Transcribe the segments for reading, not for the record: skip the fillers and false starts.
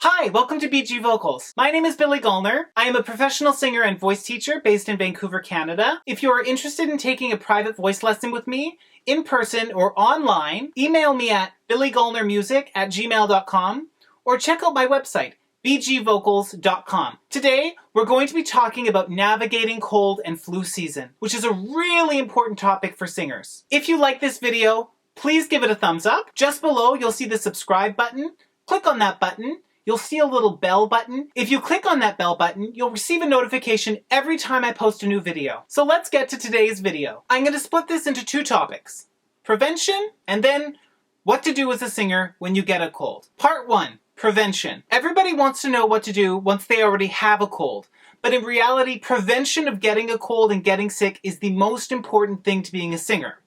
Hi, welcome to BG Vocals. My name is Billy Gollner. I am a professional singer and voice teacher based in Vancouver, Canada. If you are interested in taking a private voice lesson with me, in person or online, email me at billygollnermusic@gmail.com or check out my website, bgvocals.com. Today, we're going to be talking about navigating cold and flu season, which is a really important topic for singers. If you like this video, please give it a thumbs up. Just below, you'll see the subscribe button. Click on that button. You'll see a little bell button. If you click on that bell button, you'll receive a notification every time I post a new video. So let's get to today's video. I'm going to split this into two topics: prevention, and then what to do as a singer when you get a cold. Part 1, prevention. Everybody wants to know what to do once they already have a cold. But in reality, prevention of getting a cold and getting sick is the most important thing to being a singer.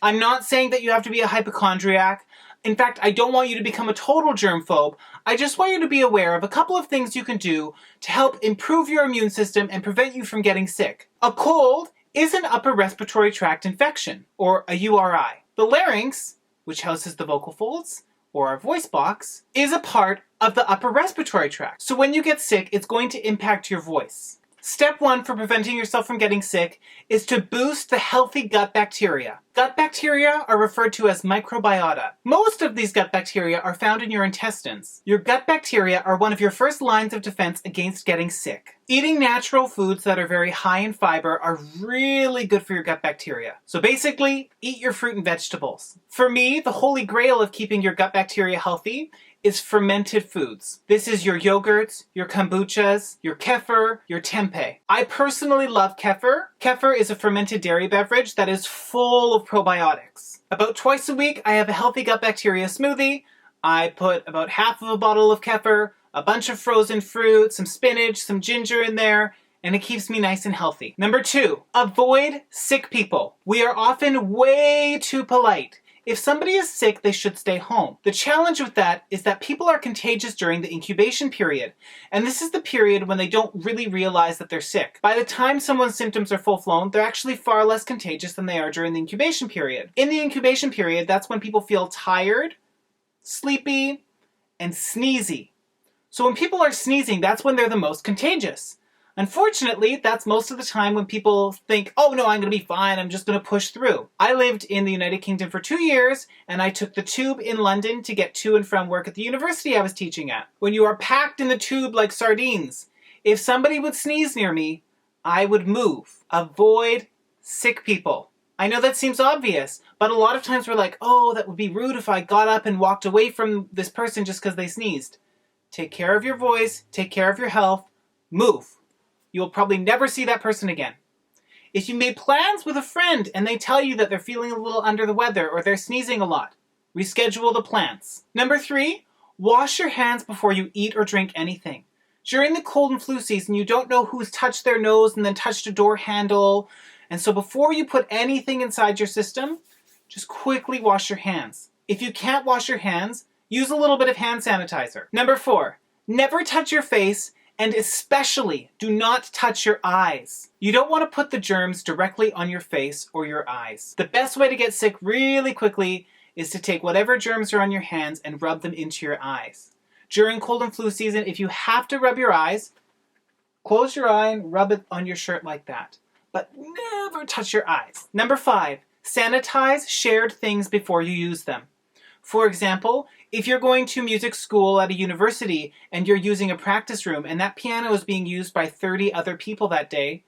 I'm not saying that you have to be a hypochondriac. In fact, I don't want you to become a total germphobe. I just want you to be aware of a couple of things you can do to help improve your immune system and prevent you from getting sick. A cold is an upper respiratory tract infection, or a URI. The larynx, which houses the vocal folds, or our voice box, is a part of the upper respiratory tract. So when you get sick, it's going to impact your voice. Step 1 for preventing yourself from getting sick is to boost the healthy gut bacteria. Gut bacteria are referred to as microbiota. Most of these gut bacteria are found in your intestines. Your gut bacteria are one of your first lines of defense against getting sick. Eating natural foods that are very high in fiber are really good for your gut bacteria. So basically, eat your fruit and vegetables. For me, the holy grail of keeping your gut bacteria healthy is fermented foods. This is your yogurts, your kombuchas, your kefir, your tempeh. I personally love kefir. Kefir is a fermented dairy beverage that is full of probiotics. About twice a week, I have a healthy gut bacteria smoothie. I put about half of a bottle of kefir, a bunch of frozen fruit, some spinach, some ginger in there, and it keeps me nice and healthy. Number 2, avoid sick people. We are often way too polite. If somebody is sick, they should stay home. The challenge with that is that people are contagious during the incubation period. And this is the period when they don't really realize that they're sick. By the time someone's symptoms are full-flown, they're actually far less contagious than they are during the incubation period. In the incubation period, that's when people feel tired, sleepy, and sneezy. So when people are sneezing, that's when they're the most contagious. Unfortunately, that's most of the time when people think, oh no, I'm going to be fine, I'm just going to push through. I lived in the United Kingdom for 2 years, and I took the tube in London to get to and from work at the university I was teaching at. When you are packed in the tube like sardines, if somebody would sneeze near me, I would move. Avoid sick people. I know that seems obvious, but a lot of times we're like, oh, that would be rude if I got up and walked away from this person just because they sneezed. Take care of your voice, take care of your health, move. You'll probably never see that person again. If you made plans with a friend and they tell you that they're feeling a little under the weather or they're sneezing a lot, reschedule the plans. Number 3, wash your hands before you eat or drink anything. During the cold and flu season, you don't know who's touched their nose and then touched a door handle. And so before you put anything inside your system, just quickly wash your hands. If you can't wash your hands, use a little bit of hand sanitizer. Number 4, never touch your face, and especially do not touch your eyes. You don't want to put the germs directly on your face or your eyes. The best way to get sick really quickly is to take whatever germs are on your hands and rub them into your eyes. During cold and flu season, if you have to rub your eyes, close your eye and rub it on your shirt like that. But never touch your eyes. Number 5, sanitize shared things before you use them. For example, if you're going to music school at a university and you're using a practice room and that piano is being used by 30 other people that day,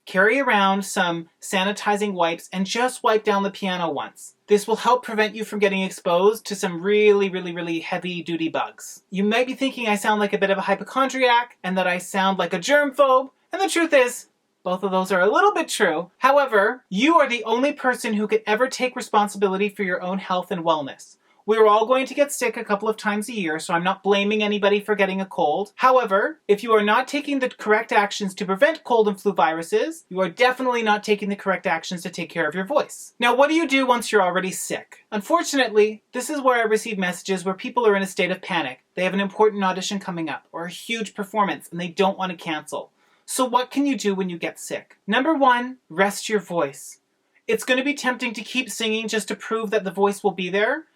carry around some sanitizing wipes and just wipe down the piano once. This will help prevent you from getting exposed to some really heavy-duty bugs. You might be thinking I sound like a bit of a hypochondriac and that I sound like a germphobe, and the truth is, both of those are a little bit true. However, you are the only person who could ever take responsibility for your own health and wellness. We're all going to get sick a couple of times a year, so I'm not blaming anybody for getting a cold. However, if you are not taking the correct actions to prevent cold and flu viruses, you are definitely not taking the correct actions to take care of your voice. Now, what do you do once you're already sick? Unfortunately, this is where I receive messages where people are in a state of panic. They have an important audition coming up, or a huge performance, and they don't want to cancel. So what can you do when you get sick? Number 1, rest your voice. It's going to be tempting to keep singing just to prove that the voice will be there.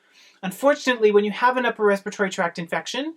Unfortunately, when you have an upper respiratory tract infection,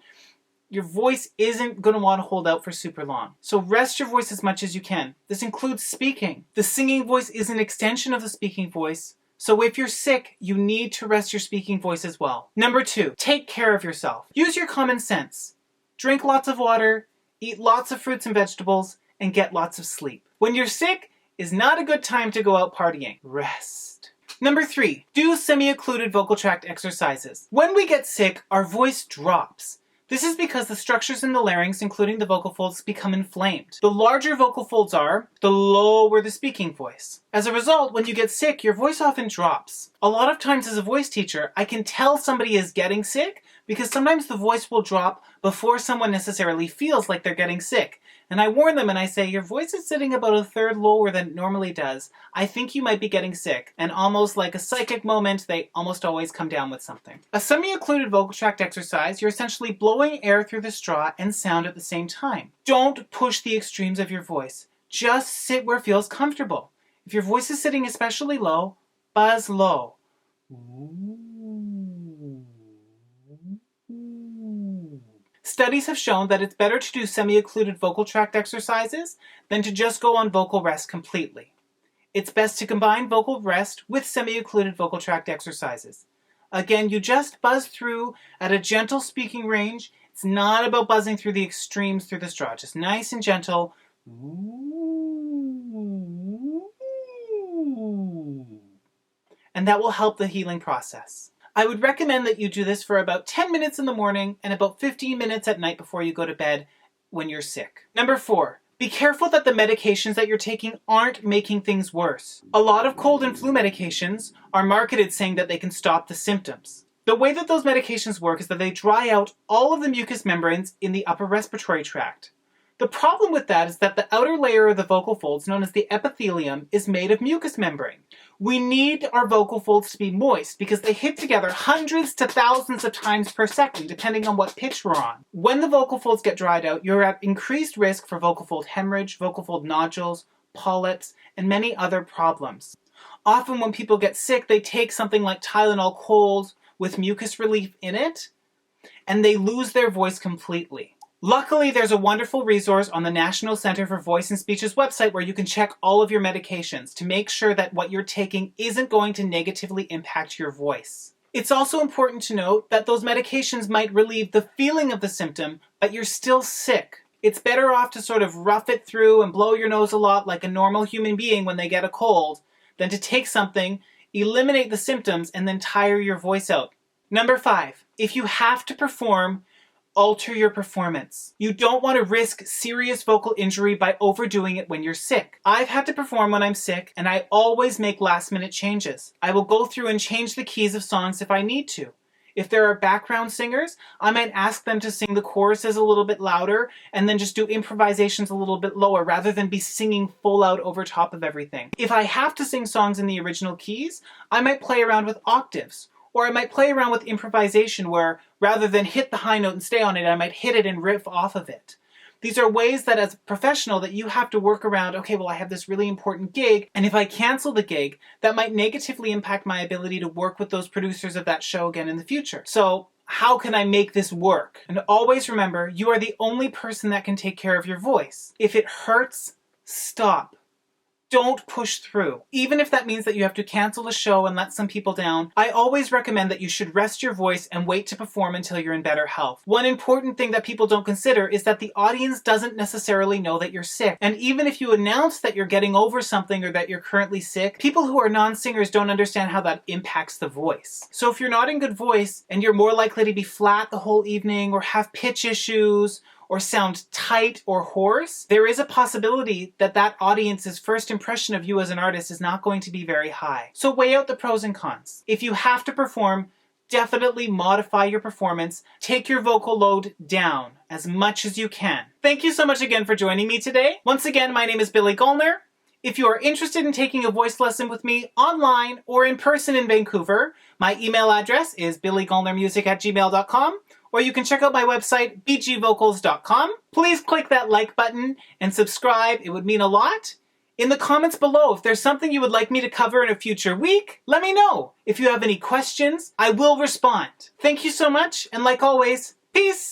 your voice isn't going to want to hold out for super long. So rest your voice as much as you can. This includes speaking. The singing voice is an extension of the speaking voice. So if you're sick, you need to rest your speaking voice as well. Number 2, take care of yourself. Use your common sense. Drink lots of water, eat lots of fruits and vegetables, and get lots of sleep. When you're sick is not a good time to go out partying. Rest. Number 3, do semi-occluded vocal tract exercises. When we get sick, our voice drops. This is because the structures in the larynx, including the vocal folds, become inflamed. The larger vocal folds are, the lower the speaking voice. As a result, when you get sick, your voice often drops. A lot of times as a voice teacher, I can tell somebody is getting sick because sometimes the voice will drop before someone necessarily feels like they're getting sick. And I warn them and I say, your voice is sitting about a third lower than it normally does. I think you might be getting sick. And almost like a psychic moment, they almost always come down with something. A semi-occluded vocal tract exercise, you're essentially blowing air through the straw and sound at the same time. Don't push the extremes of your voice. Just sit where it feels comfortable. If your voice is sitting especially low, buzz low. Studies have shown that it's better to do semi-occluded vocal tract exercises than to just go on vocal rest completely. It's best to combine vocal rest with semi-occluded vocal tract exercises. Again, you just buzz through at a gentle speaking range. It's not about buzzing through the extremes through the straw, just nice and gentle. And that will help the healing process. I would recommend that you do this for about 10 minutes in the morning and about 15 minutes at night before you go to bed when you're sick. Number 4, be careful that the medications that you're taking aren't making things worse. A lot of cold and flu medications are marketed saying that they can stop the symptoms. The way that those medications work is that they dry out all of the mucous membranes in the upper respiratory tract. The problem with that is that the outer layer of the vocal folds, known as the epithelium, is made of mucous membrane. We need our vocal folds to be moist because they hit together hundreds to thousands of times per second, depending on what pitch we're on. When the vocal folds get dried out, you're at increased risk for vocal fold hemorrhage, vocal fold nodules, polyps, and many other problems. Often when people get sick, they take something like Tylenol Cold with mucus relief in it, and they lose their voice completely. Luckily, there's a wonderful resource on the National Center for Voice and Speech's website where you can check all of your medications to make sure that what you're taking isn't going to negatively impact your voice. It's also important to note that those medications might relieve the feeling of the symptom, but you're still sick. It's better off to sort of rough it through and blow your nose a lot like a normal human being when they get a cold than to take something, eliminate the symptoms, and then tire your voice out. Number 5, if you have to perform, alter your performance. You don't want to risk serious vocal injury by overdoing it when you're sick. I've had to perform when I'm sick, and I always make last-minute changes. I will go through and change the keys of songs if I need to. If there are background singers, I might ask them to sing the choruses a little bit louder and then just do improvisations a little bit lower rather than be singing full out over top of everything. If I have to sing songs in the original keys, I might play around with octaves. Or I might play around with improvisation where, rather than hit the high note and stay on it, I might hit it and riff off of it. These are ways that as a professional that you have to work around, okay, well I have this really important gig, and if I cancel the gig, that might negatively impact my ability to work with those producers of that show again in the future. So how can I make this work? And always remember, you are the only person that can take care of your voice. If it hurts, stop. Don't push through. Even if that means that you have to cancel a show and let some people down, I always recommend that you should rest your voice and wait to perform until you're in better health. One important thing that people don't consider is that the audience doesn't necessarily know that you're sick. And even if you announce that you're getting over something or that you're currently sick, people who are non-singers don't understand how that impacts the voice. So if you're not in good voice and you're more likely to be flat the whole evening or have pitch issues or sound tight or hoarse, there is a possibility that that audience's first impression of you as an artist is not going to be very high. So weigh out the pros and cons. If you have to perform, definitely modify your performance. Take your vocal load down as much as you can. Thank you so much again for joining me today. Once again, my name is Billy Gollner. If you are interested in taking a voice lesson with me online or in person in Vancouver, my email address is billygollnermusic@gmail.com. or you can check out my website, bgvocals.com. Please click that like button and subscribe. It would mean a lot. In the comments below, if there's something you would like me to cover in a future week, let me know. If you have any questions, I will respond. Thank you so much, and like always, peace!